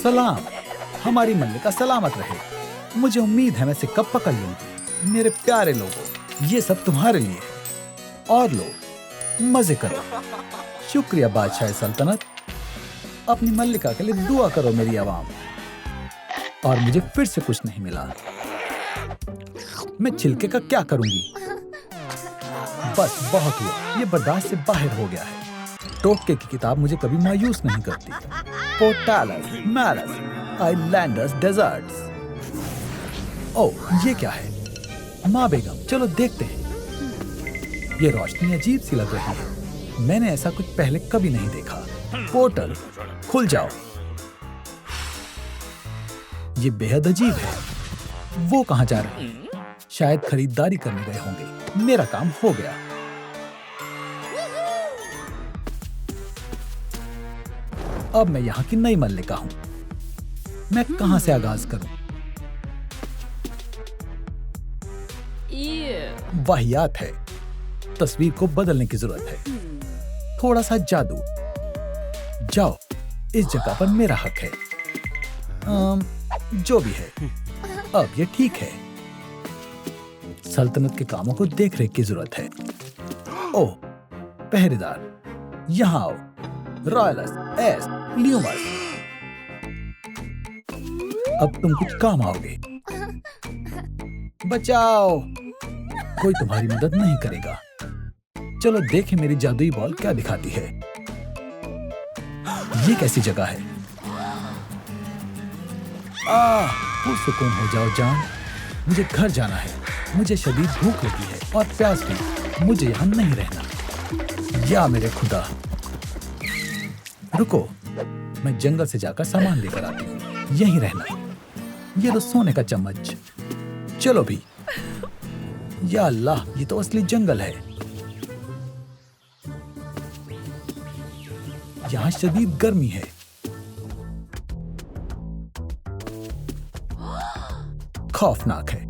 सलाम। हमारी मल्लिका सलामत रहे। मुझे उम्मीद है मैं इसे कब पकड़ लूंगी। मेरे प्यारे लोगों, ये सब तुम्हारे लिए है। और लो, मजे करो। शुक्रिया बादशाह सल्तनत। अपनी मल्लिका के लिए दुआ करो मेरी आवाम। और मुझे फिर से कुछ नहीं मिला। मैं छिलके का क्या करूंगी? बस बहुत हुआ, ये बर्दाश्त से बाहर हो गया है। टोटके की किताब मुझे कभी मायूस नहीं करती। पोर्टालस, मैलस, आइलैंडर्स, डेजर्ट्स। ओह, ये क्या है? माँ बेगम, चलो देखते हैं। ये रोशनी अजीब सी लग रही है। मैंने ऐसा कुछ पहले कभी नहीं देखा। पोर्टल खुल जाओ। ये बेहद अजीब है। वो कहाँ जा रहे हैं? शायद खरीदारी करने गए होंगे। मेरा काम हो गया। अब मैं यहाँ की नई मल्लिका हूँ। मैं कहाँ से आगाज करूँ? वाहियात है। तस्वीर को बदलने की जरूरत है। थोड़ा सा जादू। जाओ, इस जगह पर मेरा हक है। जो भी है, अब ये ठीक है। सल्तनत के कामों को देख रेख की जरूरत है। ओह, पहरेदार, यहाँ आओ। रॉयलस, एस, ल्यूमस, अब तुम कुछ काम आओगे। बचाओ, कोई तुम्हारी मदद नहीं करेगा। चलो देखें मेरी जादुई बॉल क्या दिखाती है। ये कैसी जगह है? सुकून हो जाओ जान। मुझे घर जाना है। मुझे शदीद भूख लगी है और प्यास भी। मुझे यहाँ नहीं रहना। या मेरे खुदा। रुको, मैं जंगल से जाकर सामान लेकर आती हूँ। यहीं रहना। ये तो सोने का चम्मच। चलो भी। या अल्लाह, ये तो असली जंगल है। यहाँ शदीद गर्मी है। खौफनाक है।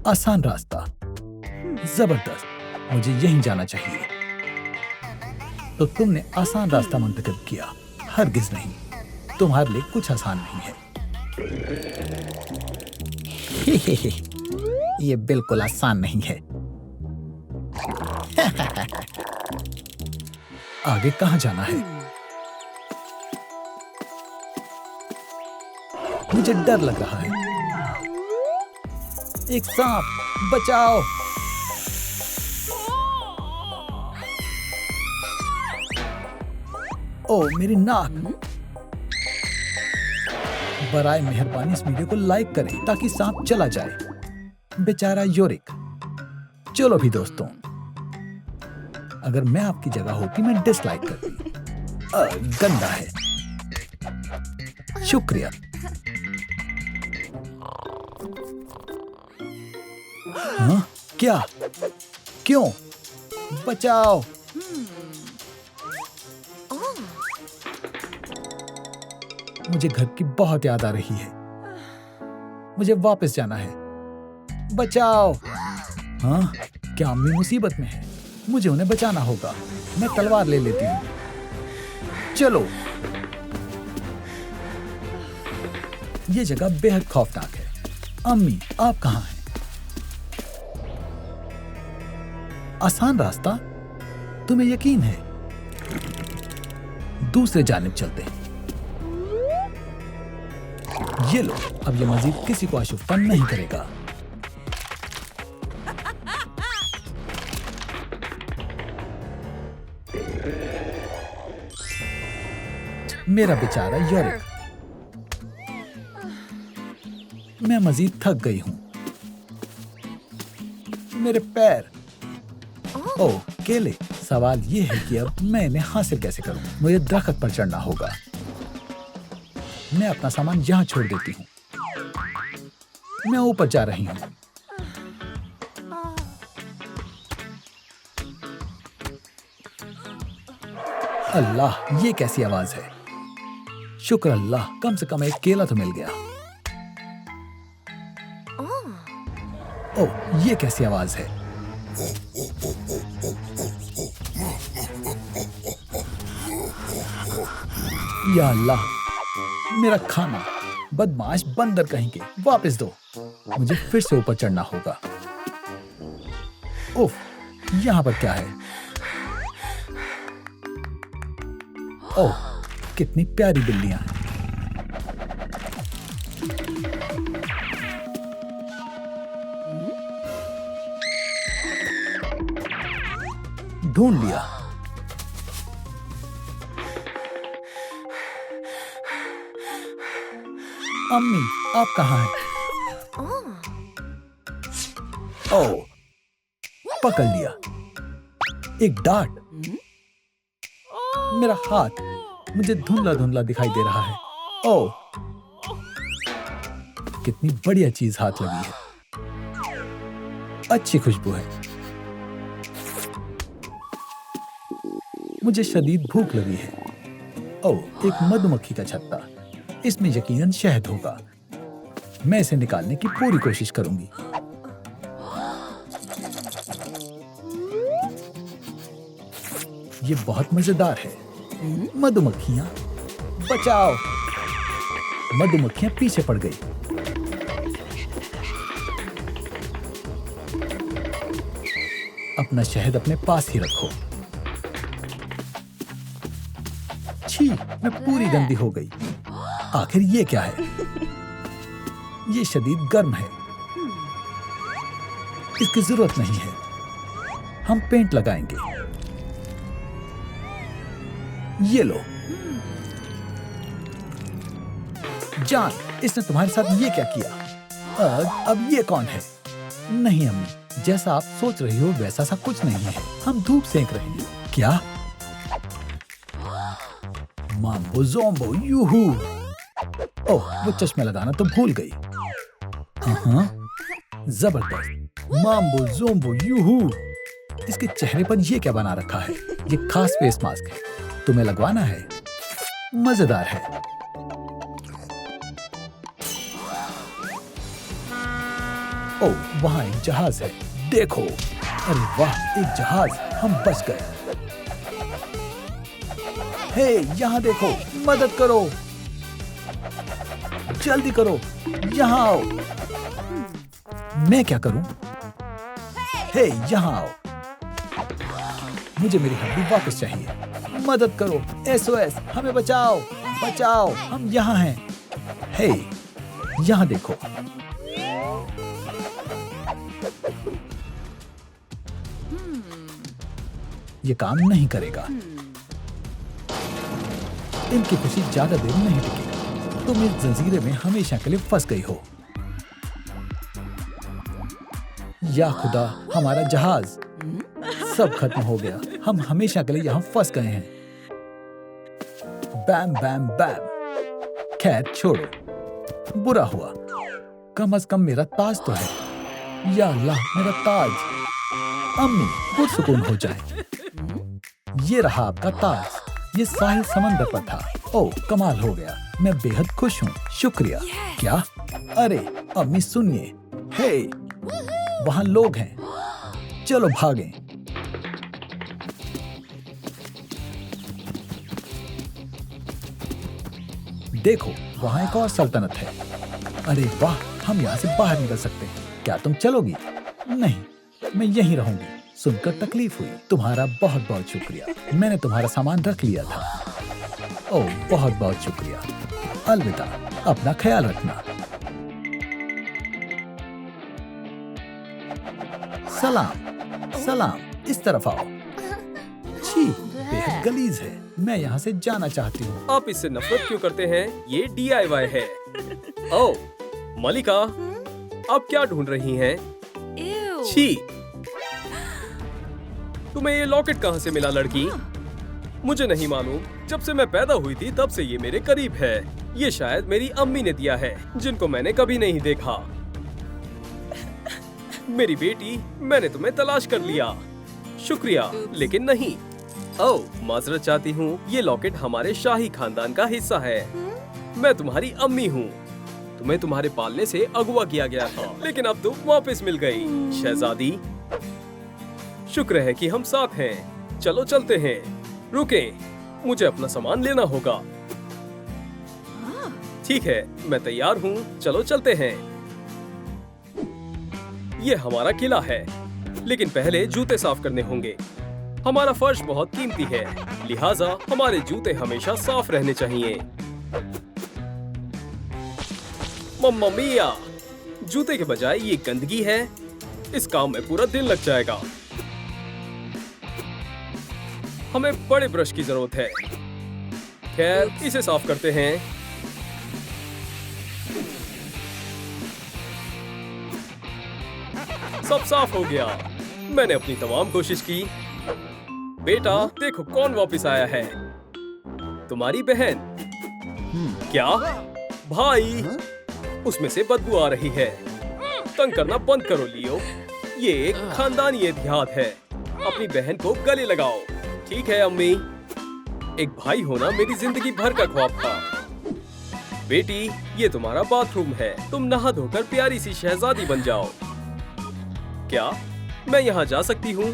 आसान रास्ता। जबरदस्त। मुझे यहीं जाना चाहिए। तो तुमने आसान रास्ता मुंतखब किया। हरगिज नहीं। तुम्हारे लिए कुछ आसान नहीं है। ये बिल्कुल आसान नहीं है। आगे कहाँ जाना है? मुझे डर लग रहा है। एक सांप, बचाओ। ओह, मेरी नाक। बराए मेहरबानी इस वीडियो को लाइक करें ताकि सांप चला जाए। बेचारा योरिक। चलो भी दोस्तों, अगर मैं आपकी जगह होती मैं डिसलाइक करती। गंदा है। शुक्रिया। हाँ? क्या? क्यों? बचाओ। मुझे घर की बहुत याद आ रही है। मुझे वापस जाना है। बचाओ। हाँ? क्या अम्मी मुसीबत में है? मुझे उन्हें बचाना होगा। मैं तलवार ले लेती हूँ। चलो। ये जगह बेहद खौफनाक है। अम्मी, आप कहाँ हैं? आसान रास्ता? तुम्हें यकीन है? दूसरे जानिब चलते हैं। ये लो, अब ये मजीद किसी को आशुफ्ता नहीं करेगा। मेरा बेचारा योरिक। मैं मजीद थक गई हूं। मेरे पैर। ओह, केले। सवाल ये है कि अब मैं इन्हें हासिल कैसे करूं? मुझे दरख्त पर चढ़ना होगा। मैं अपना सामान यहाँ छोड़ देती हूँ। मैं ऊपर जा रही हूँ। अल्लाह, ये कैसी आवाज है? शुक्र अल्लाह, कम से कम एक केला तो मिल गया। ओह, ये कैसी आवाज है? या अल्लाह, मेरा खाना, बदमाश बंदर कहीं के, वापस दो। मुझे फिर से ऊपर चढ़ना होगा। उफ, यहाँ पर क्या है? ओह, कितनी प्यारी बिल्लियां हैं। ढूंढ लिया। अम्मी, आप कहाँ हैं? ओह, पकड़ लिया। एक डार्ट। मेरा हाथ मुझे धुंधला धुंधला दिखाई दे रहा है। ओह, कितनी बढ़िया चीज हाथ लगी है। अच्छी खुशबू है। मुझे शदीद भूख लगी है। ओह, एक मधुमक्खी का छत्ता। इसमें यकीनन शहद होगा। मैं इसे निकालने की पूरी कोशिश करूंगी। ये बहुत मजेदार है। मधुमक्खियां, बचाओ! मधुमक्खियां पीछे पड़ गई। अपना शहद अपने पास ही रखो। छी, मैं पूरी गंदी हो गई। आखिर ये क्या है? ये शदीद गर्म है। इसकी जरूरत नहीं है। हम पेंट लगाएंगे। ये लो। जान, इसने तुम्हारे साथ ये क्या किया? अब ये कौन है? नहीं अम्मी, जैसा आप सोच रही हो वैसा सा कुछ नहीं है। हम धूप सेंक रहे हैं। क्या? माम्बो ज़ोम्बो यूहू। ओह, वो चश्मे लगाना तो भूल गई। हाँ, जबरदस्त। माम्बो ज़ोम्बो यूहू। इसके चेहरे पर ये क्या बना रखा है? ये खास फेस मास्क है। तुम्हें लगवाना है? मजेदार है। ओह, वहां एक जहाज है। देखो। अरे वाह, एक जहाज। हम बच गए। हे, यहाँ देखो, मदद करो। जल्दी करो, यहाँ आओ। मैं क्या करूं? हे, यहाँ आओ। मुझे मेरी हड्डी वापस चाहिए। मदद करो, SOS, हमें बचाओ, बचाओ, हम यहाँ हैं। हे, यहाँ देखो। ये काम नहीं करेगा। इनकी खुशी ज्यादा देर नहीं टिकेगी। तुम इस जंजीरे में हमेशा के लिए फंस गई हो। या खुदा, हमारा जहाज। सब खत्म हो गया। हम हमेशा के लिए यहाँ फंस गए हैं। बैम बैम बैम। खैर छोड़ो, बुरा हुआ। कम से कम मेरा ताज तो है। या अल्लाह, मेरा ताज। अम्मी, पुरसुकून हो जाए। ये रहा आपका ताज। ये साहिल समंदर पर था। ओह, कमाल हो गया। मैं बेहद खुश हूँ। शुक्रिया। क्या? अरे अम्मी सुनिए। हे, वहाँ लोग हैं। चलो भागें। देखो, वहाँ एक और सल्तनत है। अरे वाह, हम यहाँ से बाहर निकल सकते हैं। क्या तुम चलोगी? नहीं, मैं यहीं रहूंगी। सुनकर तकलीफ हुई। तुम्हारा बहुत बहुत शुक्रिया। मैंने तुम्हारा सामान रख लिया था। ओह, बहुत बहुत शुक्रिया। अलविदा, अपना ख्याल रखना। सलाम, सलाम, इस तरफ आओ। छी, बेहद गलीज है। मैं यहाँ से जाना चाहती हूँ। आप इससे नफरत क्यों करते हैं? ये DIY है। ओह, मलिका, आप क्या ढूंढ रही हैं? छी, तुम्हें ये लॉकेट कहाँ से मिला लड़की? मुझे नहीं मालूम। जब से मैं पैदा हुई थी तब से ये मेरे करीब है। ये शायद मेरी अम्मी ने दिया है, जिनको मैंने कभी नहीं देखा। मेरी बेटी, मैंने तुम्हें तलाश कर लिया। शुक्रिया, लेकिन नहीं। ओह, माजरत चाहती हूँ। ये लॉकेट हमारे शाही खानदान का हिस्सा है। मैं तुम्हारी अम्मी हूँ। तुम्हें तुम्हारे पालने से अगवा किया गया था, लेकिन अब तुम वापस मिल गई, शहजादी। शुक्र है कि हम साथ हैं। चलो चलते हैं। रुकें, मुझे अपना सामान लेना होगा। ठीक है, मैं तैयार हूँ, चलो चलते हैं। ये हमारा किला है, लेकिन पहले जूते साफ करने होंगे। हमारा फर्श बहुत कीमती है, लिहाजा हमारे जूते हमेशा साफ रहने चाहिए। मम्मा मिया, जूते के बजाय ये गंदगी है। इस काम में पूरा दिन लग जाएगा। हमें बड़े ब्रश की जरूरत है। खैर, इसे साफ करते हैं। सब साफ हो गया। मैंने अपनी तमाम कोशिश की। बेटा, देखो कौन वापस आया है। तुम्हारी बहन। क्या? भाई, उसमें से बदबू आ रही है। तंग करना बंद करो लियो। ये एक खानदानी एहतियात है। अपनी बहन को गले लगाओ। ठीक है अम्मी। एक भाई होना मेरी जिंदगी भर का ख्वाब था। बेटी, ये तुम्हारा बाथरूम है। तुम नहा धोकर प्यारी सी शहजादी बन जाओ। क्या मैं यहाँ जा सकती हूँ?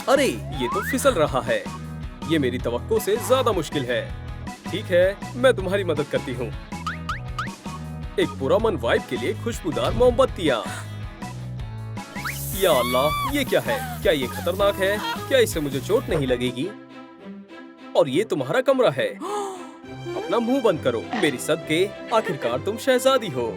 अरे, ये तो फिसल रहा है। ये मेरी तवक्को से ज्यादा मुश्किल है। ठीक है, मैं तुम्हारी मदद करती हूँ। एक पुरअमन वाइब के लिए खुशबूदार मोमबत्तियाँ। या अल्लाह, ये क्या है? क्या ये खतरनाक है? क्या इससे मुझे चोट नहीं लगेगी? और ये तुम्हारा कमरा है। अपना मुंह बंद करो। मेरी सदके, आखिरकार तुम शहजादी हो।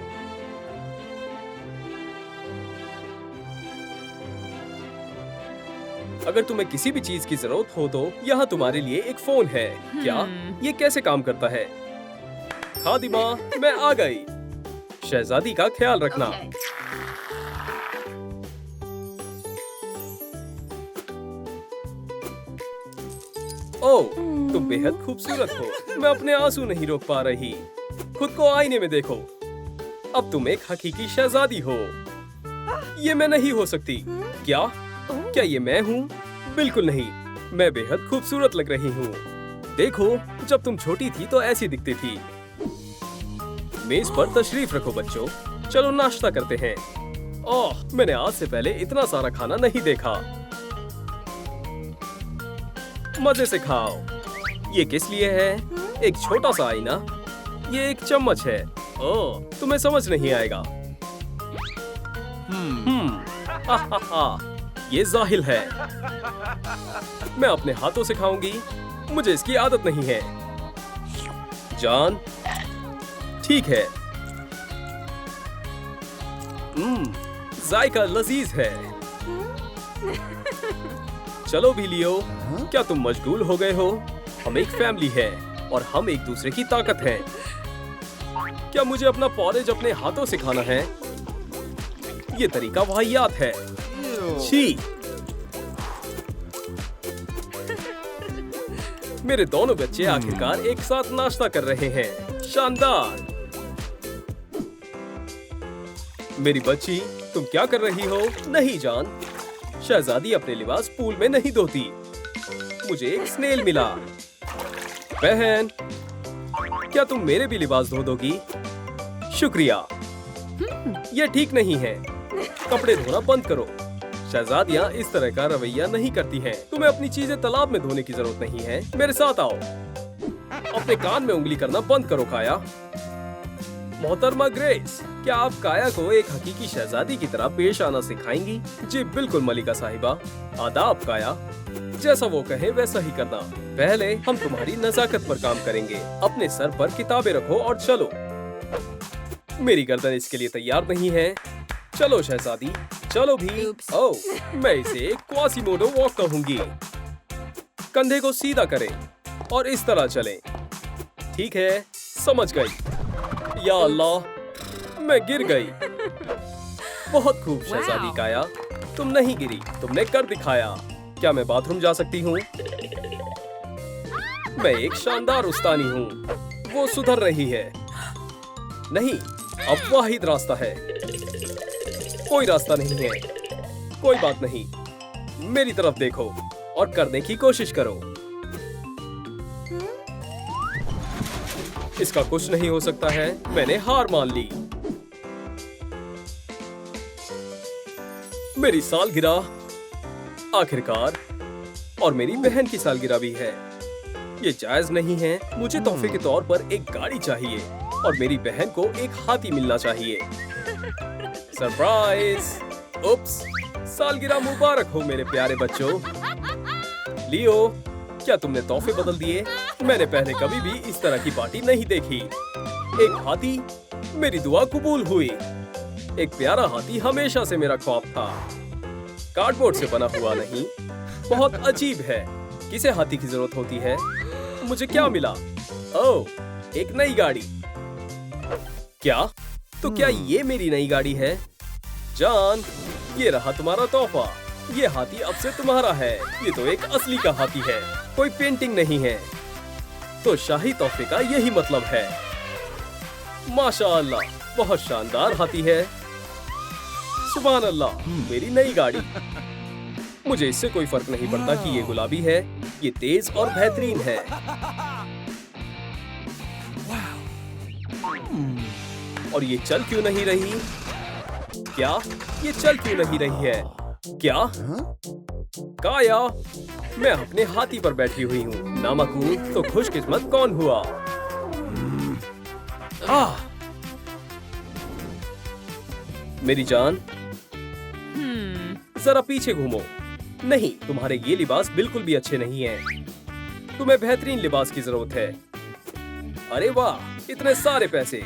अगर तुम्हें किसी भी चीज की जरूरत हो तो यहाँ तुम्हारे लिए एक फोन है। क्या ये कैसे काम करता है? खादिमा, मैं आ गई। शहजादी का ख्याल रखना। ओह, तुम बेहद खूबसूरत हो। मैं अपने आंसू नहीं रोक पा रही। खुद को आईने में देखो। अब तुम एक हकीकी शहजादी हो। ये मैं नहीं हो सकती। क्या ये मैं हूँ? बिल्कुल नहीं। मैं बेहद खूबसूरत लग रही हूँ। देखो, जब तुम छोटी थी तो ऐसी दिखती थी। मेज पर तशरीफ रखो बच्चों। चलो नाश्ता करते हैं। ओह, मैंने आज से पहले इतना सारा खाना नहीं देखा। मजे से खाओ। ये किस लिए है? एक छोटा सा आईना। ये एक चम्मच है। ओह, तुम्हें समझ नहीं आएगा। ये जाहिल है। मैं अपने हाथों से खाऊंगी। मुझे इसकी आदत नहीं है। जान, ठीक है। जायका लजीज है। चलो भी लियो। क्या तुम मशगूल हो गए हो? हम एक फैमिली है और हम एक दूसरे की ताकत हैं। क्या मुझे अपना पॉरेज अपने हाथों से खाना है? ये तरीका वाहियात है। छी! मेरे दोनों बच्चे आखिरकार एक साथ नाश्ता कर रहे हैं। शानदार। मेरी बच्ची, तुम क्या कर रही हो? नहीं जान, शहजादी अपने लिबास पूल में नहीं धोती। मुझे एक स्नेल मिला। बहन, क्या तुम मेरे भी लिबास धो दोगी? शुक्रिया। यह ठीक नहीं है। कपड़े धोना बंद करो। शहजादियाँ इस तरह का रवैया नहीं करती हैं। तुम्हें अपनी चीजें तालाब में धोने की जरूरत नहीं है। मेरे साथ आओ। अपने कान में उंगली करना बंद करो काया। मोहतरमा ग्रेस, क्या आप काया को एक हकीकी शहजादी की तरह पेश आना सिखाएंगी? जी बिल्कुल मलिका साहिबा। आदाब काया। जैसा वो कहे वैसा ही करना। पहले हम तुम्हारी नजाकत पर काम करेंगे। अपने सर पर किताबें रखो और चलो। मेरी गर्दन इसके लिए तैयार नहीं है। चलो शहजादी, चलो भी। ओह, मैं इसे एक क्वासीमोडो वॉक कहूंगी। कंधे को सीधा करें और इस तरह चलें। ठीक है, समझ गई। या अल्लाह, मैं गिर गई। बहुत खूब शहजादी काया, तुम नहीं गिरी, तुमने कर दिखाया। क्या मैं बाथरूम जा सकती हूँ? मैं एक शानदार उस्तानी हूँ। वो सुधर रही है। नहीं, अब वाहिद रास्ता है। कोई रास्ता नहीं है। कोई बात नहीं, मेरी तरफ देखो और करने की कोशिश करो। इसका कुछ नहीं हो सकता है। मैंने हार मान ली। मेरी सालगिरह आखिरकार, और मेरी बहन की सालगिरह भी है। ये जायज नहीं है। मुझे तोहफे के तौर पर एक गाड़ी चाहिए और मेरी बहन को एक हाथी मिलना चाहिए। सरप्राइज! उप्स! सालगिरह मुबारक हो मेरे प्यारे बच्चों। लियो, क्या तुमने तोहफे बदल दिए? मैंने पहले कभी भी इस तरह की पार्टी नहीं देखी। एक हाथी, मेरी दुआ कबूल हुई। एक प्यारा हाथी हमेशा से मेरा ख्वाब था। कार्डबोर्ड से बना हुआ नहीं, बहुत अजीब है। किसे हाथी की जरूरत होती है? मुझे क्या मिला? ओह, एक नई गाड़ी। क्या? तो क्या ये मेरी नई गाड़ी है? जॉन, ये रहा तुम्हारा तोहफा। ये हाथी अब से तुम्हारा है। ये तो एक असली का हाथी है, कोई पेंटिंग नहीं है। तो शाही तोहफे का यही मतलब है। माशाअल्लाह, बहुत शानदार हाथी है। सुभान अल्लाह, मेरी नई गाड़ी। मुझे इससे कोई फर्क नहीं पड़ता कि ये गुलाबी है, ये तेज और बेहतरीन है। और ये चल क्यों नहीं रही? क्या ये चल क्यों नहीं रही है? क्या? काया, मैं अपने हाथी पर बैठी हुई हूँ। नामकूल, तो खुशकिस्मत कौन हुआ? मेरी जान, जरा पीछे घूमो। नहीं, तुम्हारे ये लिबास बिल्कुल भी अच्छे नहीं हैं। तुम्हें बेहतरीन लिबास की जरूरत है। अरे वाह, इतने सारे पैसे।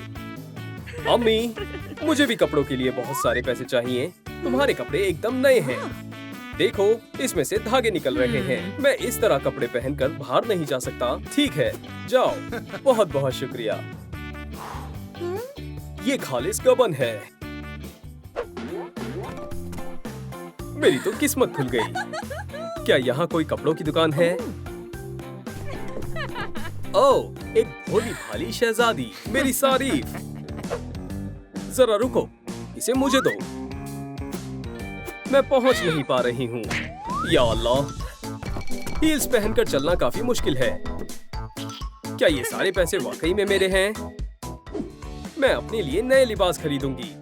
अम्मी, मुझे भी कपड़ों के लिए बहुत सारे पैसे चाहिए। तुम्हारे कपड़े एकदम नए हैं। देखो, इसमें से धागे निकल रहे हैं। मैं इस तरह कपड़े पहनकर बाहर नहीं जा सकता। ठीक है, जाओ। बहुत बहुत शुक्रिया। ये खालिस गबन है। मेरी तो किस्मत खुल गई। क्या यहाँ कोई कपड़ों की दुकान है? ओह, एक भोली भाली शहजादी, मेरी सारीफ। जरा रुको, इसे मुझे दो। मैं पहुंच नहीं पा रही हूँ। या अल्लाह, हील्स पहनकर चलना काफी मुश्किल है। क्या ये सारे पैसे वाकई में मेरे हैं? मैं अपने लिए नए लिबास खरीदूंगी।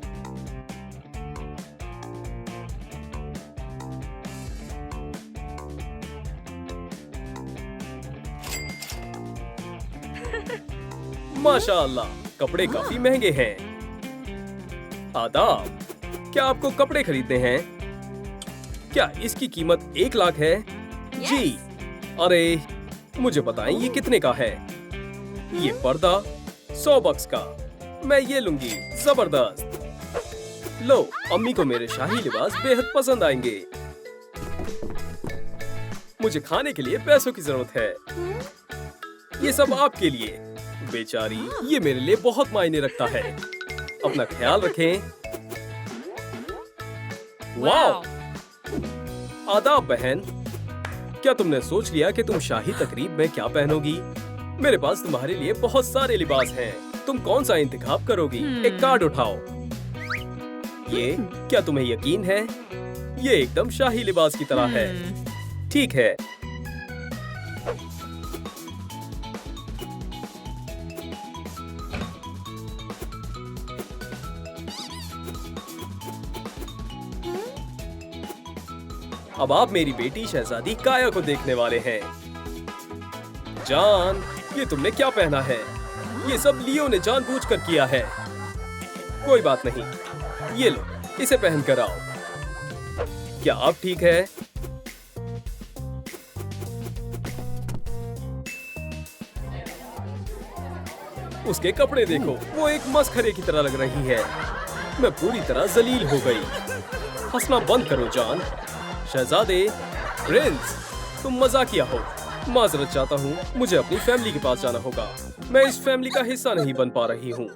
माशाअल्लाह, कपड़े काफी महंगे हैं। आदाब, क्या आपको कपड़े खरीदने हैं? क्या इसकी कीमत 1 लाख है? जी। अरे, मुझे बताएं ये कितने का है? ये पर्दा 100 बक्स का। मैं ये लूंगी। जबरदस्त। लो, अम्मी को मेरे शाही लिबास बेहद पसंद आएंगे। मुझे खाने के लिए पैसों की जरूरत है। ये सब आपके लिए। बेचारी, ये मेरे लिए बहुत मायने रखता है। अपना ख्याल रखें। वाह! आदाब बहन, क्या तुमने सोच लिया कि तुम शाही तकरीब में क्या पहनोगी? मेरे पास तुम्हारे लिए बहुत सारे लिबास हैं। तुम कौन सा इंतखाब करोगी? एक कार्ड उठाओ। ये, क्या तुम्हें यकीन है? ये एकदम शाही लिबास की तरह है। ठीक है। अब आप मेरी बेटी शहजादी काया को देखने वाले हैं। जान, ये तुमने क्या पहना है? ये सब लियो ने जानबूझकर किया है। कोई बात नहीं, ये लो, इसे पहन कर आओ। क्या आप ठीक है? उसके कपड़े देखो, वो एक मस्खरे की तरह लग रही है। मैं पूरी तरह जलील हो गई। हंसना बंद करो जान। शहजादे, प्रिंस, तुम मजाकिया हो। माजरत चाहता हूँ, मुझे अपनी फैमिली के पास जाना होगा। मैं इस फैमिली का हिस्सा नहीं बन पा रही हूँ।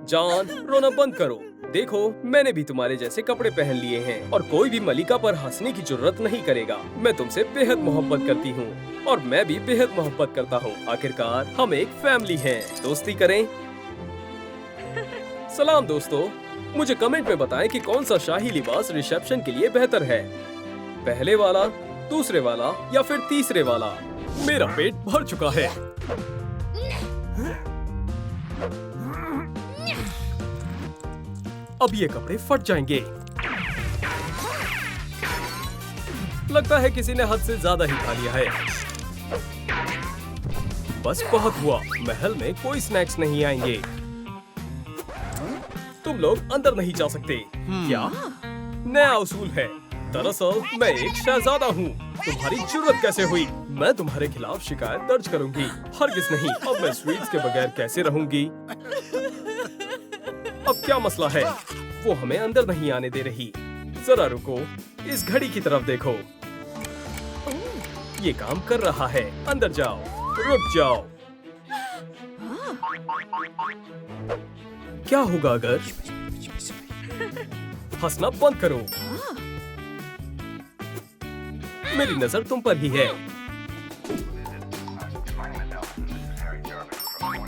जान, रोना बंद करो। देखो, मैंने भी तुम्हारे जैसे कपड़े पहन लिए हैं और कोई भी मलिका पर हंसने की जरूरत नहीं करेगा। मैं तुमसे बेहद मोहब्बत करती हूँ और मैं भी बेहद मोहब्बत करता हूँ। आखिरकार हम एक फैमिली हैं। दोस्ती करें। सलाम दोस्तों, मुझे कमेंट में बताएं कि कौन सा शाही लिबास रिसेप्शन के लिए बेहतर है। पहले वाला, दूसरे वाला या फिर तीसरे वाला। मेरा पेट भर चुका है। अब ये कपड़े फट जाएंगे। लगता है किसी ने हद से ज्यादा ही खा लिया है। बस बहुत हुआ, महल में कोई स्नैक्स नहीं आएंगे। तुम लोग अंदर नहीं जा सकते। क्या? नया उसूल है। दरअसल मैं एक शहजादा हूँ। तुम्हारी जुर्रत कैसे हुई? मैं तुम्हारे खिलाफ शिकायत दर्ज करूंगी। हरगिज नहीं। अब मैं स्वीट्स के बगैर कैसे रहूंगी? अब क्या मसला है? वो हमें अंदर नहीं आने दे रही। जरा रुको, इस घड़ी की तरफ देखो। ये काम कर रहा है। अंदर जाओ। रुक जाओ। क्या होगा अगर? हंसना बंद करो। मेरी नजर तुम पर ही है।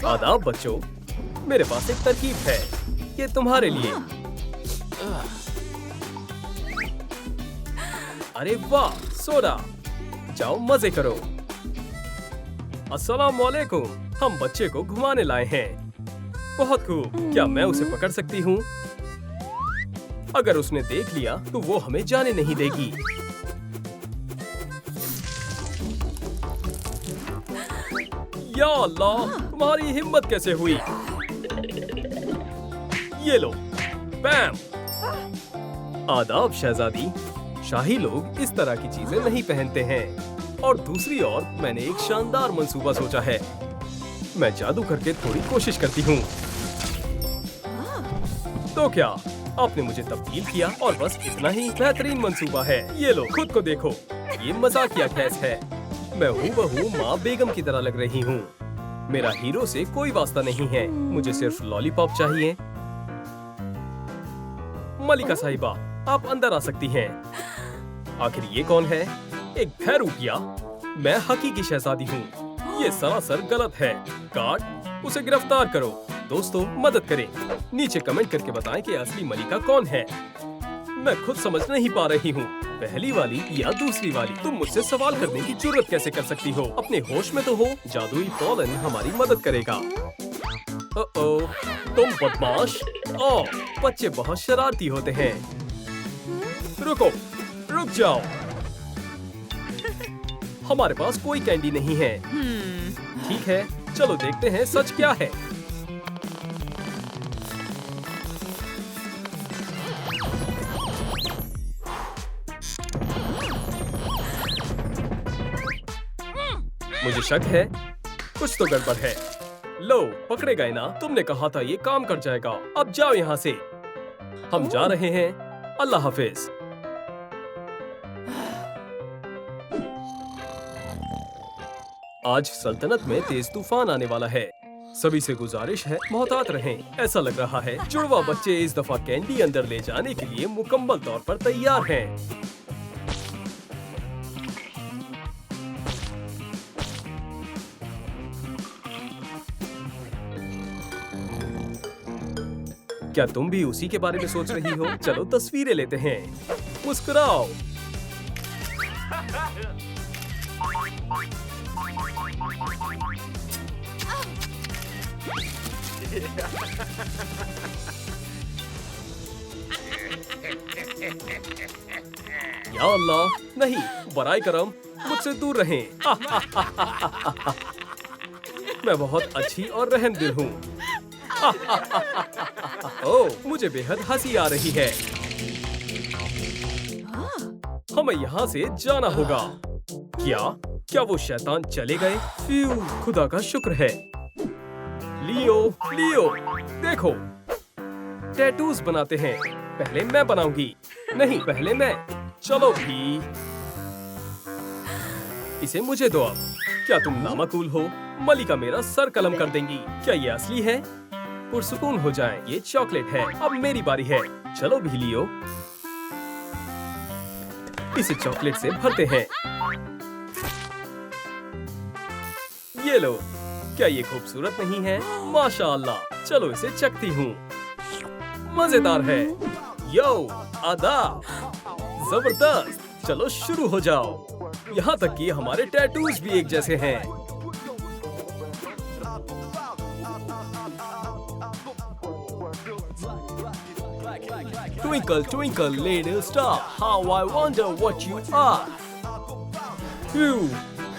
आदाब बच्चों, मेरे पास एक तरकीब है। ये तुम्हारे लिए। अरे वाह, सोडा। जाओ मजे करो। अस्सलाम वालेकुम। हम बच्चे को घुमाने लाए हैं। बहुत खूब। क्या मैं उसे पकड़ सकती हूँ? अगर उसने देख लिया तो वो हमें जाने नहीं देगी। या अल्लाह, तुम्हारी हिम्मत कैसे हुई? ये लो, बैम। आदाब शहजादी। शाही लोग इस तरह की चीजें नहीं पहनते हैं। और दूसरी ओर मैंने एक शानदार मंसूबा सोचा है। मैं जादू करके थोड़ी कोशिश करती हूँ। तो क्या आपने मुझे तब्दील किया और बस इतना ही? बेहतरीन मंसूबा है। ये लो, खुद को देखो। ये मजाकिया गैस है। मैं हूबहू माँ बेगम की तरह लग रही हूँ। मेरा हीरो से कोई वास्ता नहीं है। मुझे सिर्फ लॉलीपॉप चाहिए। मलिका साहिबा, आप अंदर आ सकती हैं। आखिर ये कौन है? एक भैरूपिया। मैं हकीकी शहजादी हूँ। ये सरासर गलत है। गार्ड, उसे गिरफ्तार करो। दोस्तों, मदद करें। नीचे कमेंट करके बताएं कि असली मलिका कौन है। मैं खुद समझ नहीं पा रही हूँ, पहली वाली या दूसरी वाली। तुम मुझसे सवाल करने की जुर्रत कैसे कर सकती हो? अपने होश में तो हो। जादुई पोलन हमारी मदद करेगा। ओ, तुम बदमाश। ओ, बच्चे बहुत शरारती होते हैं। रुको, रुक जाओ। हमारे पास कोई कैंडी नहीं है। ठीक है, चलो देखते हैं सच क्या है। मुझे शक है, कुछ तो गड़बड़ है। लो, पकड़े गए ना? तुमने कहा था ये काम कर जाएगा। अब जाओ यहाँ से। हम जा रहे हैं। अल्लाह हाफिज। आज सल्तनत में तेज तूफान आने वाला है। सभी से गुजारिश है, मोहतात रहें। ऐसा लग रहा है जुड़वा बच्चे इस दफा कैंडी अंदर ले जाने के लिए मुकम्मल तौर पर तैयार हैं। क्या तुम भी उसी के बारे में सोच रही हो? चलो तस्वीरें लेते हैं। मुस्कुराओ। या अल्लाह, नहीं, बराए करम, मुझसे दूर रहें। मैं बहुत अच्छी और रहमदिल हूँ। ओह, मुझे बेहद हंसी आ रही है। हमें यहाँ से जाना होगा। क्या वो शैतान चले गए? फ्यू, खुदा का शुक्र है। लियो, देखो, टैटूज बनाते हैं। पहले मैं बनाऊंगी। नहीं, पहले मैं। चलो भी। इसे मुझे दो अब। क्या तुम नामाकूल हो? मलिका मेरा सर कलम कर देंगी। क्या ये असली है? पुरसुकून हो जाएं। ये चॉकलेट है। अब मेरी बारी है। चलो भी लियो। इसे चॉकलेट से भरते हैं। ये लो। क्या ये खूबसूरत नहीं है? माशाअल्लाह। चलो इसे चखती हूँ। मजेदार है। यो, आदाब। जबरदस्त। चलो शुरू हो जाओ। यहाँ तक कि हमारे टैटूज भी एक जैसे हैं। Twinkle, twinkle, little star, how I wonder what you are. Phew,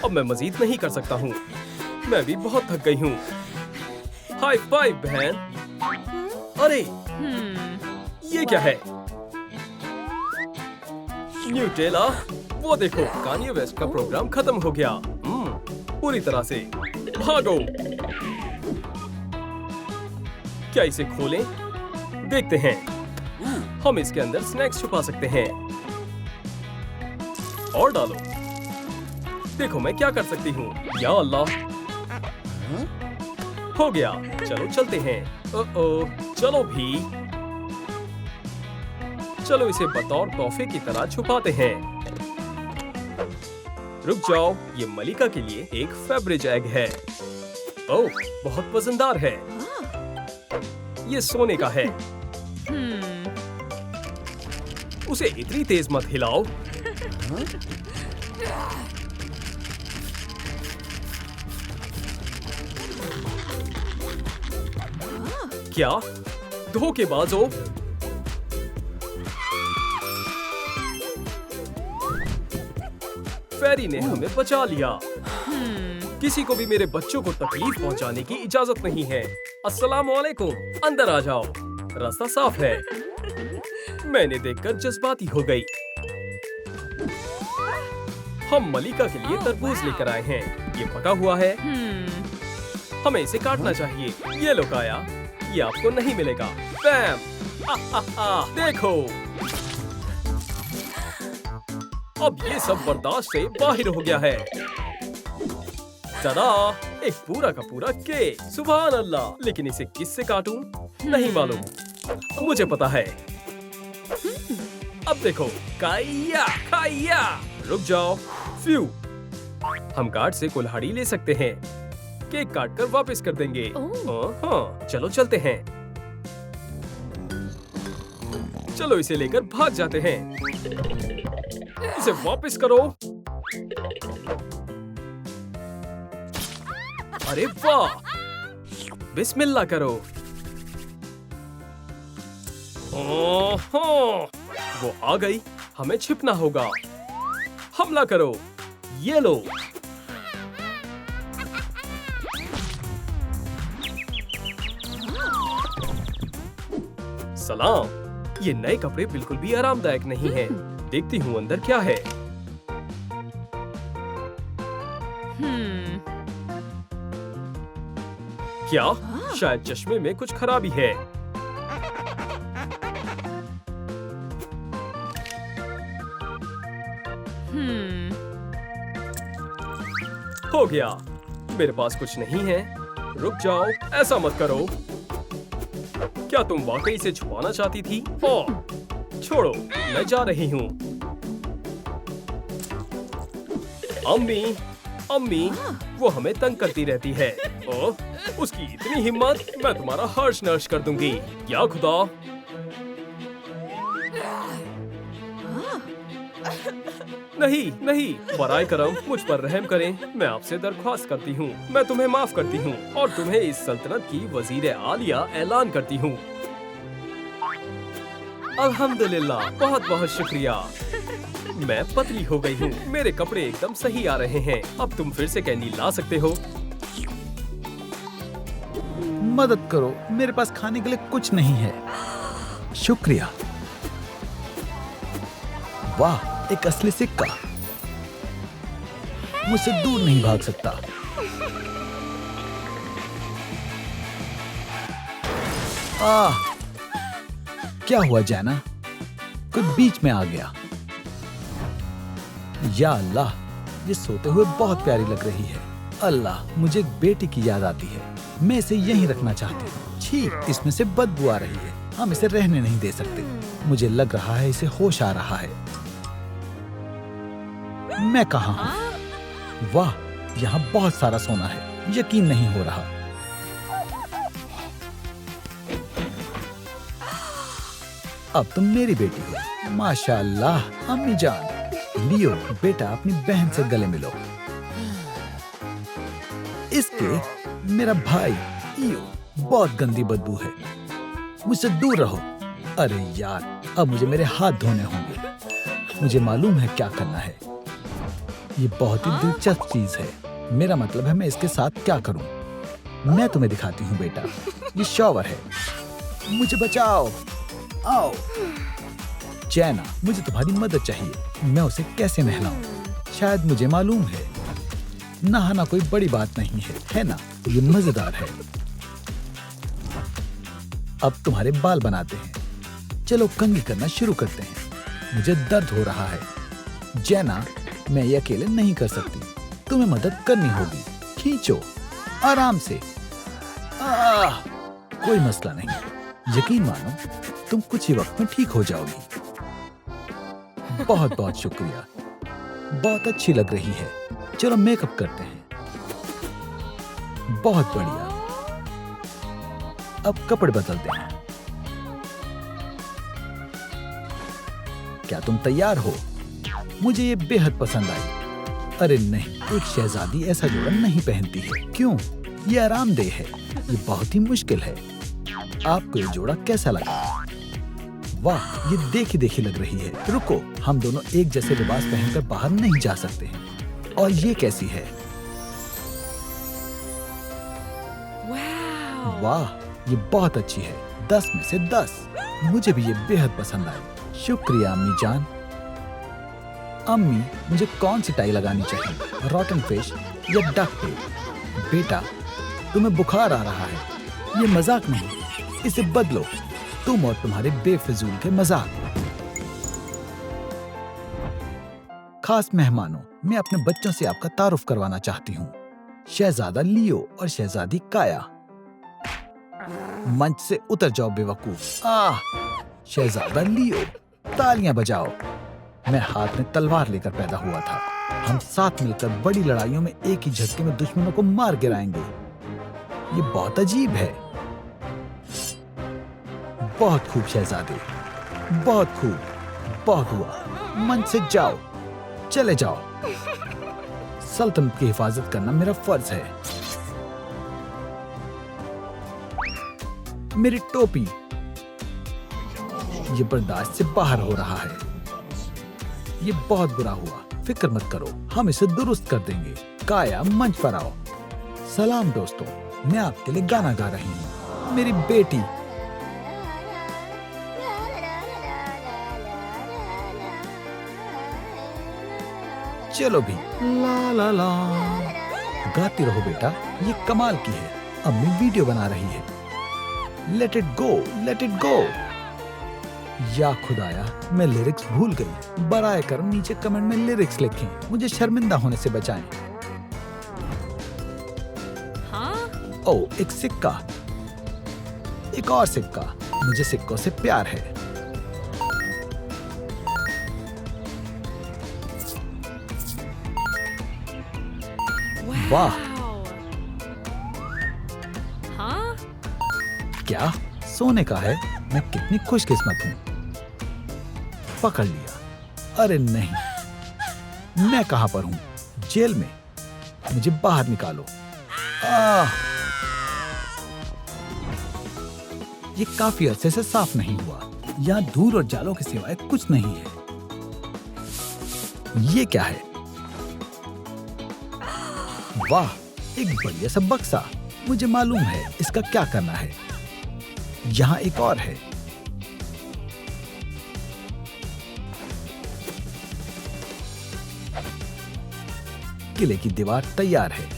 अब मैं मजीद नहीं कर सकता हूँ। मैं भी बहुत थक गई हूँ। हाई फाइव बहन। अरे ये क्या है? न्यूटेला, वो देखो कान्ये वेस्ट का प्रोग्राम खत्म हो गया। पूरी तरह से। भागो। क्या इसे खोलें? देखते हैं। हम इसके अंदर स्नैक्स छुपा सकते हैं। और डालो। देखो मैं क्या कर सकती हूँ। या अल्लाह, हो गया। चलो चलते हैं। चलो भी। चलो इसे बतौर तोहफे की तरह छुपाते हैं। रुक जाओ, ये मलिका के लिए एक फेब्रिज एग है। ओह, बहुत वजनदार है। ये सोने का है। उसे इतनी तेज मत हिलाओ। क्या? धोखेबाज हो? फेरी ने हमें बचा लिया। किसी को भी मेरे बच्चों को तकलीफ पहुंचाने की इजाजत नहीं है। अस्सलाम वालेकुम, अंदर आ जाओ। रास्ता साफ है। मैंने देखकर जज्बाती हो गई। हम मलिका के लिए तरबूज लेकर आए हैं। ये पका हुआ है। हमें इसे काटना चाहिए। ये लो काया, ये आपको नहीं मिलेगा। बैम! देखो, अब ये सब बर्दाश्त से बाहर हो गया है। tada! एक पूरा का पूरा केक। सुभान अल्लाह। लेकिन इसे किससे काटूं? नहीं मालूम। मुझे पता है। अब देखो, काया काया। रुक जाओ। फ्यू। हम कार्ड से कुल्हाड़ी ले सकते हैं। केक काट कर वापस कर देंगे। हाँ, चलो चलते हैं। चलो इसे लेकर भाग जाते हैं। इसे वापस करो। अरे वाह! बिस्मिल्लाह करो। ओहो! वो आ गई। हमें छिपना होगा। हमला करो। ये लो। सलाम। ये नए कपड़े बिल्कुल भी आरामदायक नहीं हैं। देखती हूँ अंदर क्या है। क्या? शायद चश्मे में कुछ खराबी है। हो गया। मेरे पास कुछ नहीं है। रुक जाओ, ऐसा मत करो। क्या तुम वाकई से छुपाना चाहती थी? छोड़ो, मैं जा रही हूँ। अम्मी, अम्मी, वो हमें तंग करती रहती है। ओह, उसकी इतनी हिम्मत! मैं तुम्हारा हर्ष नर्श कर दूंगी। या खुदा! नहीं, नहीं, बराए करम, मुझ पर रहम करें। मैं आपसे दरख्वास्त करती हूँ। मैं तुम्हें माफ करती हूँ और तुम्हें इस सल्तनत की वजीर आलिया ऐलान करती हूँ। अल्हम्दुलिल्लाह, बहुत बहुत शुक्रिया। मैं पतली हो गई हूँ। मेरे कपड़े एकदम सही आ रहे हैं। अब तुम फिर से कैंडी ला सकते हो। मदद करो, मेरे पास खाने के लिए कुछ नहीं है। शुक्रिया। वाह, एक असली सिक्का। मुझसे दूर नहीं भाग सकता। क्या हुआ जैना? कुछ बीच में आ गया। या अल्लाह, ये सोते हुए बहुत प्यारी लग रही है। अल्लाह, मुझे एक बेटी की याद आती है। मैं इसे यहीं रखना चाहती हूँ। छी, इसमें से बदबू आ रही है। हम इसे रहने नहीं दे सकते। मुझे लग रहा है इसे होश आ रहा है। मैं कहाँ हूँ? वाह, यहाँ बहुत सारा सोना है। यकीन नहीं हो रहा। अब तुम मेरी बेटी हो। माशाअल्लाह। अम्मी जान, लियो बेटा, अपनी बहन से गले मिलो। इसके मेरा भाई। इयो, बहुत गंदी बदबू है। मुझसे दूर रहो। अरे यार, अब मुझे मेरे हाथ धोने होंगे। मुझे मालूम है क्या करना है। ये बहुत ही दिलचस्प चीज है। मेरा मतलब है मैं इसके साथ क्या करूं? मैं तुम्हें दिखाती हूँ बेटा। ये शॉवर है। मुझे बचाओ। आओ। जैना, मुझे तुम्हारी मदद चाहिए। मैं उसे कैसे नहलाऊं? शायद मुझे मालूम है। नहाना कोई बड़ी बात नहीं है ना? ये मजेदार है। अब तुम्हारे बाल बनाते हैं। चलो कंघी करना शुरू करते हैं। मुझे दर्द हो रहा है। जैना, मैं ये अकेले नहीं कर सकती। तुम्हें मदद करनी होगी। खींचो, आराम से। कोई मसला नहीं। यकीन मानो, तुम कुछ ही वक्त में ठीक हो जाओगी। बहुत बहुत शुक्रिया। बहुत अच्छी लग रही है। चलो मेकअप करते हैं। बहुत बढ़िया। अब कपड़े बदलते हैं। क्या तुम तैयार हो? मुझे ये बेहद पसंद आई। अरे नहीं, एक शहजादी ऐसा जोड़ा नहीं पहनती है। क्यों? ये आरामदेह है। ये बहुत ही मुश्किल है। आपको ये जोड़ा कैसा लगा? वाह, ये देखी देखी लग रही है। रुको, हम दोनों एक जैसे लिबास पहनकर बाहर नहीं जा सकते हैं। और ये कैसी है? वाह, ये बहुत अच्छी है। 10 में से 10। मुझे भी ये बेहद पसंद आई। शुक्रिया अम्मी जान। अम्मी, मुझे कौन सी टाई लगानी चाहिए? रॉटन फिश या डक पे? बेटा, तुम्हें बुखार आ रहा है। ये मजाक नहीं। इसे बदलो। तुम और तुम्हारे बेफिजूल के मजाक। खास मेहमानों, मैं अपने बच्चों से आपका तारुफ करवाना चाहती हूँ। शहजादा लियो और शहजादी काया। मंच से उतर जाओ बेवकूफ। शहजादा लियो, तालियां बजाओ। मैं हाथ में तलवार लेकर पैदा हुआ था। हम साथ मिलकर बड़ी लड़ाइयों में एक ही झटके में दुश्मनों को मार गिराएंगे। ये बहुत अजीब है। बहुत खूब शहजादे, बहुत खूब। बहुत हुआ। मंच से जाओ, चले जाओ। सल्तनत की हिफाजत करना मेरा फर्ज है। मेरी टोपी। ये बर्दाश्त से बाहर हो रहा है। ये बहुत बुरा हुआ। फिक्र मत करो, हम इसे दुरुस्त कर देंगे। काया, मंच पर आओ। सलाम दोस्तों, मैं आपके लिए गाना गा रही हूँ। मेरी बेटी। चलो भी। ला ला ला। गाती रहो बेटा, ये कमाल की है। अम्मी वीडियो बना रही है। Let it go, let it go. या खुदाया, मैं लिरिक्स भूल गई। बराए करम नीचे कमेंट में लिरिक्स लिखें। मुझे शर्मिंदा होने से बचाएं। हाँ? ओ, एक सिक्का। एक और सिक्का। मुझे सिक्कों से प्यार है। वाह। हाँ? क्या सोने का है? मैं कितनी खुशकिस्मत हूँ। पकड़ लिया। अरे नहीं, मैं कहाँ पर हूँ? जेल में। मुझे बाहर निकालो। ये काफी अरसे से साफ नहीं हुआ। यहाँ धूल और जालों के सिवाय कुछ नहीं है। ये क्या है? वाह, एक बढ़िया सा बक्सा। मुझे मालूम है इसका क्या करना है। यहाँ एक और है। किले की दीवार तैयार है।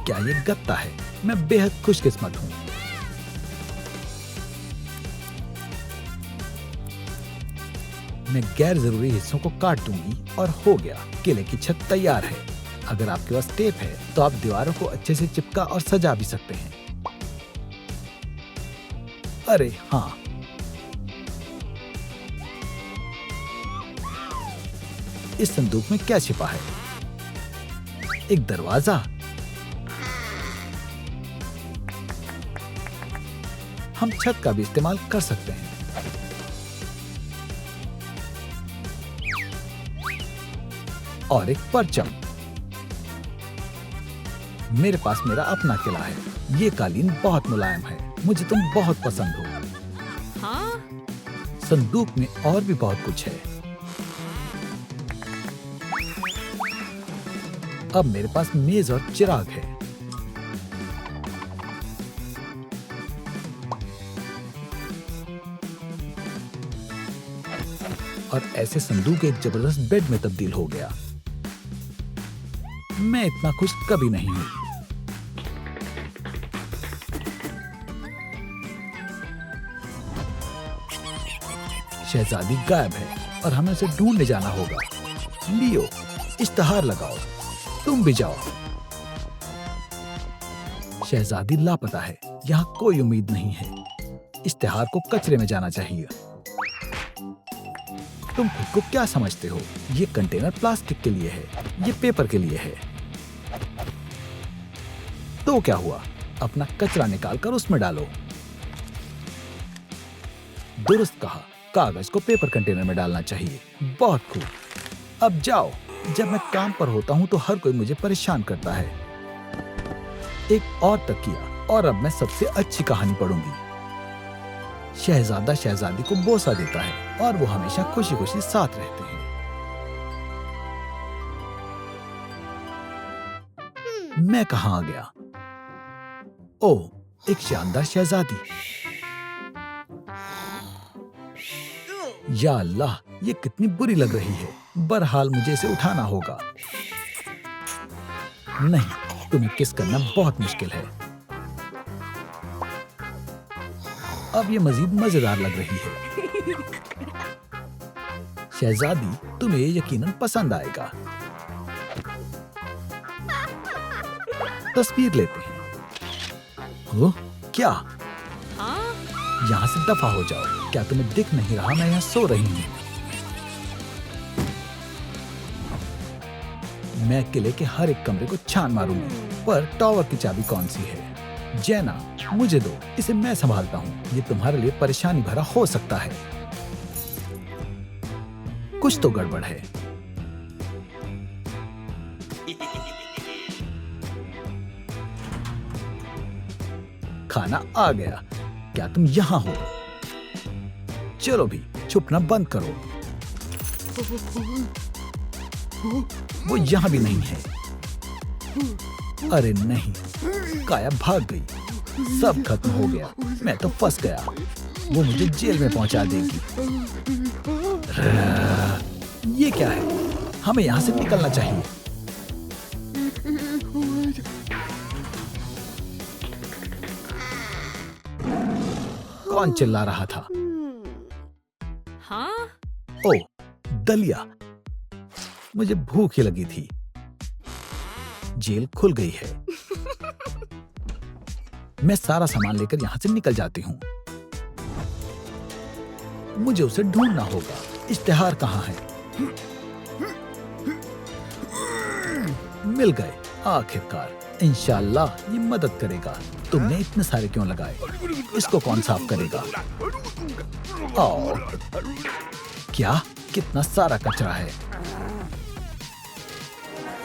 क्या ये गत्ता है? मैं बेहद खुशकिस्मत हूँ। मैं गैर जरूरी हिस्सों को काट दूंगी और हो गया। किले की छत तैयार है। अगर आपके पास टेप है तो आप दीवारों को अच्छे से चिपका और सजा भी सकते हैं। अरे हाँ, इस संदूक में क्या छिपा है? एक दरवाजा। हम छत का भी इस्तेमाल कर सकते हैं। और एक परचम। मेरे पास मेरा अपना किला है। ये कालीन बहुत मुलायम है। मुझे तुम बहुत पसंद हो। हाँ? संदूक में और भी बहुत कुछ है। अब मेरे पास मेज और चिराग है। और ऐसे संदूक एक जबरदस्त बेड में तब्दील हो गया। मैं इतना खुश कभी नहीं हूं। शहजादी गायब है और हमें उसे ढूंढने जाना होगा। लियो, इश्तिहार लगाओ, तुम भी जाओ। शहजादी लापता है, यहाँ कोई उम्मीद नहीं है। इश्तिहार को कचरे में जाना चाहिए। तुम खुद को क्या समझते हो? ये कंटेनर प्लास्टिक के लिए है, ये पेपर के लिए है। तो क्या हुआ? अपना कचरा निकालकर उसमें डालो। दुरुस्त कहा, कागज को पेपर कंटेनर में डालना चाहिए। बहुत खूब। अब जाओ। जब मैं काम पर होता हूं तो हर कोई मुझे परेशान करता है। एक और तकिया, और अब मैं सबसे अच्छी कहानी पढ़ूंगी। शहजादा शहजादी को बोसा देता है और वो हमेशा खुशी खुशी साथ रहते हैं। मैं कहां आ गया? ओह, एक शानदार शहजादी। या अल्लाह, ये कितनी बुरी लग रही है। बहरहाल मुझे इसे उठाना होगा। नहीं, तुम्हें किस करना बहुत मुश्किल है। अब ये मजीद मजेदार लग रही है। शहजादी, तुम्हें ये यकीनन पसंद आएगा। तस्वीर लेते हैं। ओह, क्या? यहाँ से दफा हो जाओ। क्या तुम्हें दिख नहीं रहा मैं यहाँ सो रही हूँ? मैं किले के हर एक कमरे को छान मारूंगी, पर टॉवर की चाबी कौन सी है? जैना, मुझे दो, इसे मैं संभालता हूँ। ये तुम्हारे लिए परेशानी भरा हो सकता है। कुछ तो गड़बड़ है। खाना आ गया। क्या तुम यहाँ हो? चलो भी, छुपना बंद करो। वो यहाँ भी नहीं है। अरे नहीं, काया भाग गई। सब खत्म हो गया। मैं तो फंस गया। वो मुझे जेल में पहुंचा देगी। ये क्या है? हमें यहाँ से निकलना चाहिए। कौन चिल्ला रहा था? हाँ? ओह, दलिया। मुझे भूख ही लगी थी। जेल खुल गई है। मैं सारा सामान लेकर यहाँ से निकल जाती हूँ। मुझे उसे ढूंढना होगा। इश्तिहार कहाँ है? मिल गए आखिरकार। इंशाल्लाह ये मदद करेगा। तुमने इतने सारे क्यों लगाए? इसको कौन साफ करेगा? आओ। क्या? कितना सारा कचरा है।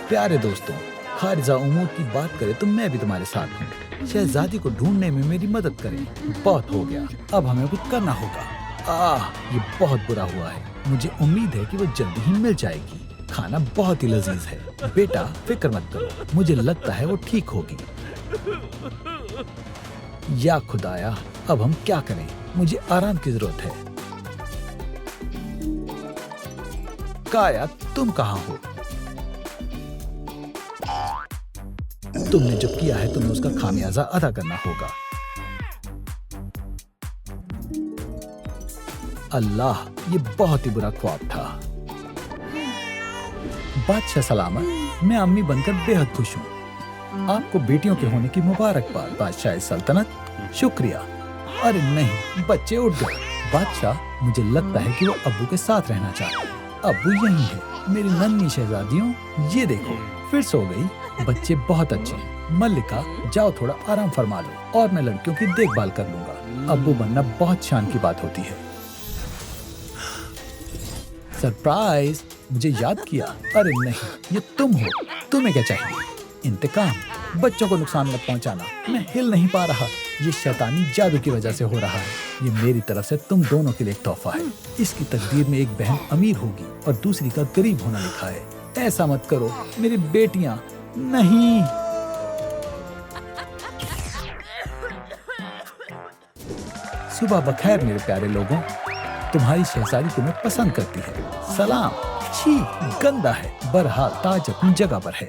प्यारे दोस्तों, खारिजा उमूर की बात करें तो मैं भी तुम्हारे साथ हूँ। शहजादी को ढूंढने में मेरी मदद करें। बहुत हो गया, अब हमें कुछ करना होगा। ये बहुत बुरा हुआ है। मुझे उम्मीद है कि वो जल्दी ही मिल जाएगी। खाना बहुत ही लजीज है। बेटा, फिक्र मत करो, मुझे लगता है वो ठीक होगी। या खुदाया, अब हम क्या करें? मुझे आराम की जरूरत है। काया, तुम कहाँ हो? तुमने जो किया है तुम्हें उसका खामियाजा अदा करना होगा। अल्लाह, ये बहुत ही बुरा ख्वाब था। बादशाह सलामत, मैं अम्मी बनकर बेहद खुश हूँ। आपको बेटियों के होने की मुबारकबाद बादशाह सल्तनत। शुक्रिया। अरे नहीं, बच्चे उठ गए। बादशाह, मुझे लगता है कि वो अब्बू के साथ रहना चाहते। अब्बू यही है। मेरी नन्ही शहजादियों, ये देखो, फिर सो गई। बच्चे बहुत अच्छे हैं। मल्लिका, जाओ थोड़ा आराम फरमा लो और मैं लड़कियों की देखभाल कर लूंगा। अब्बू बनना बहुत शान की बात होती है। सरप्राइज, मुझे याद किया। अरे नहीं, ये तुम हो। तुम्हें क्या चाहिए? इंतकाम। बच्चों को नुकसान मत पहुंचाना। मैं हिल नहीं पा रहा। ये शैतानी जादू की वजह से हो रहा है। ये मेरी तरफ से तुम दोनों के लिए एक तोहफा है। इसकी तकदीर में एक बहन अमीर होगी और दूसरी का गरीब होना लिखा है। ऐसा मत करो मेरी बेटियां। नहीं। सुबह बखैर मेरे प्यारे लोगों, तुम्हारी शहजादी तुम्हें पसंद करती है। सलाम। छी, गंदा है। बहरहाल ताज अपनी जगह पर है।